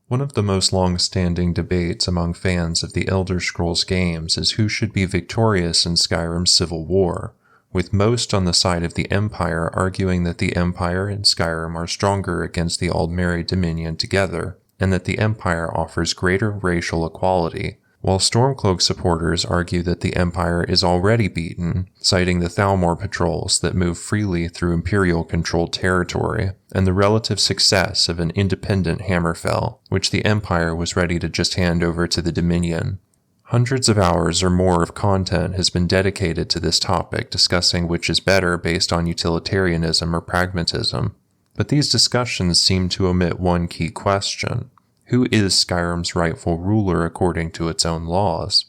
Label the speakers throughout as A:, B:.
A: One of the most long-standing debates among fans of the Elder Scrolls games is who should be victorious in Skyrim's civil war, with most on the side of the Empire arguing that the Empire and Skyrim are stronger against the Aldmeri Dominion together, and that the Empire offers greater racial equality, while Stormcloak supporters argue that the Empire is already beaten, citing the Thalmor patrols that move freely through Imperial-controlled territory, and the relative success of an independent Hammerfell, which the Empire was ready to just hand over to the Dominion. Hundreds of hours or more of content has been dedicated to this topic, discussing which is better based on utilitarianism or pragmatism. But these discussions seem to omit one key question. Who is Skyrim's rightful ruler according to its own laws?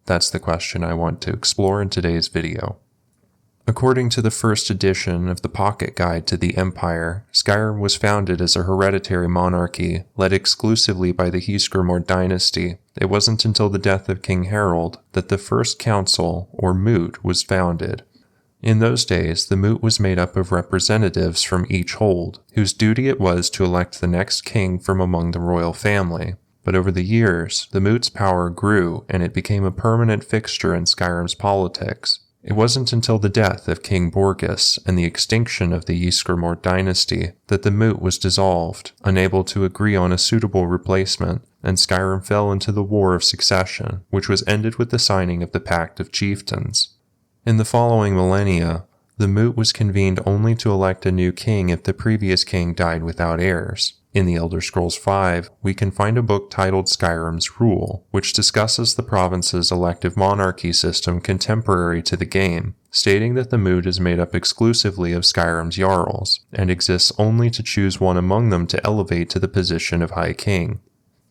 A: That's the question I want to explore in today's video. According to the first edition of the Pocket Guide to the Empire, Skyrim was founded as a hereditary monarchy led exclusively by the Ysgramor dynasty. It wasn't until the death of King Harald that the first council, or moot, was founded. In those days, the moot was made up of representatives from each hold, whose duty it was to elect the next king from among the royal family. But over the years, the moot's power grew, and it became a permanent fixture in Skyrim's politics. It wasn't until the death of King Borgus and the extinction of the Ysgramor dynasty that the moot was dissolved, unable to agree on a suitable replacement, and Skyrim fell into the War of Succession, which was ended with the signing of the Pact of Chieftains. In the following millennia, the moot was convened only to elect a new king if the previous king died without heirs. In the Elder Scrolls V, we can find a book titled Skyrim's Rule, which discusses the province's elective monarchy system contemporary to the game, stating that the moot is made up exclusively of Skyrim's Jarls, and exists only to choose one among them to elevate to the position of High King.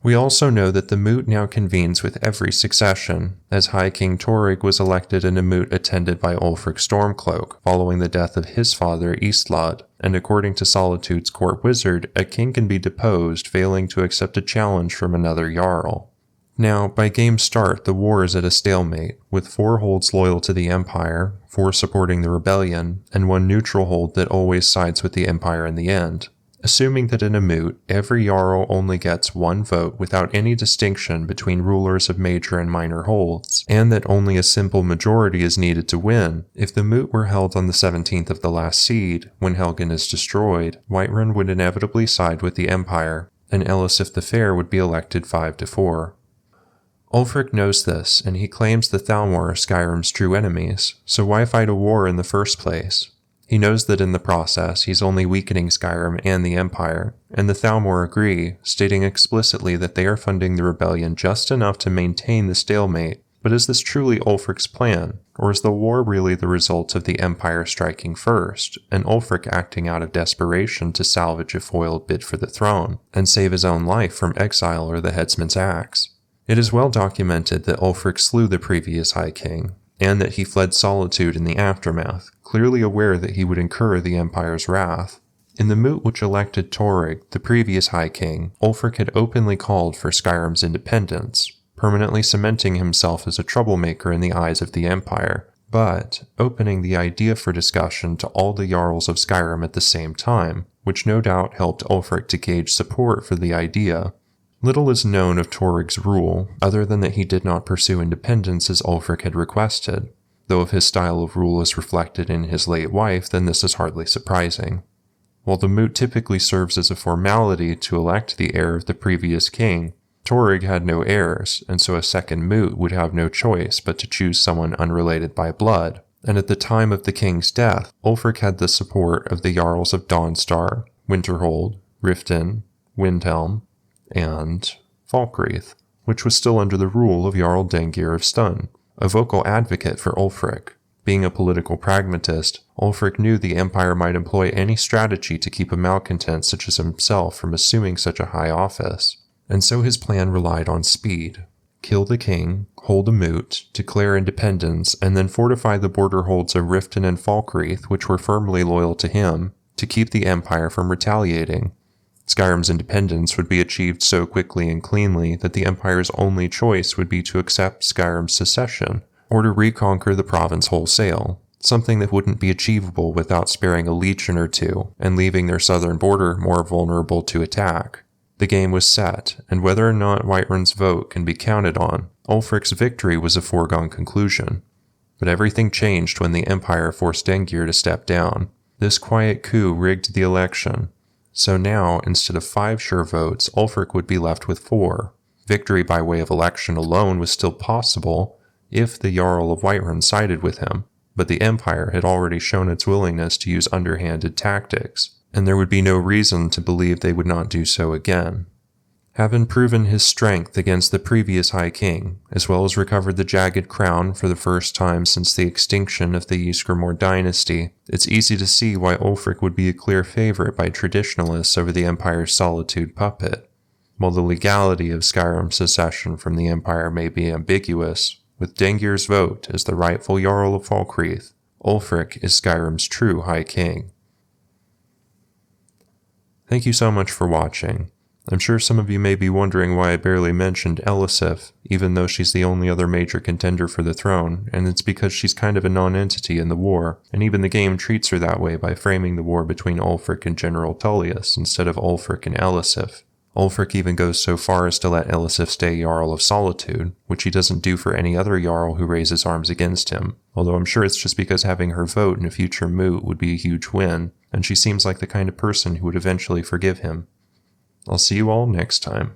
A: We also know that the moot now convenes with every succession, as High King Torygg was elected in a moot attended by Ulfric Stormcloak, following the death of his father Istlod, and according to Solitude's court wizard, a king can be deposed, failing to accept a challenge from another Jarl. Now, by game start, the war is at a stalemate, with 4 holds loyal to the Empire, 4 supporting the rebellion, and 1 neutral hold that always sides with the Empire in the end. Assuming that in a moot, every Jarl only gets 1 vote without any distinction between rulers of major and minor holds, and that only a simple majority is needed to win, if the moot were held on the 17th of the last seed, when Helgen is destroyed, Whiterun would inevitably side with the Empire, and Elisif the Fair would be elected 5-4. Ulfric knows this, and he claims the Thalmor are Skyrim's true enemies, so why fight a war in the first place? He knows that in the process, he's only weakening Skyrim and the Empire, and the Thalmor agree, stating explicitly that they are funding the rebellion just enough to maintain the stalemate. But is this truly Ulfric's plan, or is the war really the result of the Empire striking first, and Ulfric acting out of desperation to salvage a foiled bid for the throne, and save his own life from exile or the headsman's axe? It is well documented that Ulfric slew the previous High King, and that he fled Solitude in the aftermath, clearly aware that he would incur the Empire's wrath. In the moot which elected Torygg, the previous High King, Ulfric had openly called for Skyrim's independence, permanently cementing himself as a troublemaker in the eyes of the Empire, but opening the idea for discussion to all the Jarls of Skyrim at the same time, which no doubt helped Ulfric to gauge support for the idea. Little is known of Torygg's rule, other than that he did not pursue independence as Ulfric had requested, though if his style of rule is reflected in his late wife, then this is hardly surprising. While the moot typically serves as a formality to elect the heir of the previous king, Torygg had no heirs, and so a second moot would have no choice but to choose someone unrelated by blood, and at the time of the king's death, Ulfric had the support of the Jarls of Dawnstar, Winterhold, Riften, Windhelm, and Falkreath, which was still under the rule of Jarl Dengir of Stun, a vocal advocate for Ulfric. Being a political pragmatist, Ulfric knew the Empire might employ any strategy to keep a malcontent such as himself from assuming such a high office, and so his plan relied on speed. Kill the king, hold a moot, declare independence, and then fortify the border holds of Riften and Falkreath, which were firmly loyal to him, to keep the Empire from retaliating. Skyrim's independence would be achieved so quickly and cleanly that the Empire's only choice would be to accept Skyrim's secession, or to reconquer the province wholesale, something that wouldn't be achievable without sparing a legion or two and leaving their southern border more vulnerable to attack. The game was set, and whether or not Whiterun's vote can be counted on, Ulfric's victory was a foregone conclusion. But everything changed when the Empire forced Dengir to step down. This quiet coup rigged the election. So now, instead of 5 sure votes, Ulfric would be left with 4. Victory by way of election alone was still possible if the Jarl of Whiterun sided with him, but the Empire had already shown its willingness to use underhanded tactics, and there would be no reason to believe they would not do so again. Having proven his strength against the previous High King, as well as recovered the Jagged Crown for the first time since the extinction of the Ysgramor dynasty, it's easy to see why Ulfric would be a clear favorite by traditionalists over the Empire's Solitude puppet. While the legality of Skyrim's secession from the Empire may be ambiguous, with Dengir's vote as the rightful Jarl of Falkreath, Ulfric is Skyrim's true High King. Thank you so much for watching. I'm sure some of you may be wondering why I barely mentioned Elisif, even though she's the only other major contender for the throne, and it's because she's kind of a non-entity in the war, and even the game treats her that way by framing the war between Ulfric and General Tullius instead of Ulfric and Elisif. Ulfric even goes so far as to let Elisif stay Jarl of Solitude, which he doesn't do for any other Jarl who raises arms against him, although I'm sure it's just because having her vote in a future moot would be a huge win, and she seems like the kind of person who would eventually forgive him. I'll see you all next time.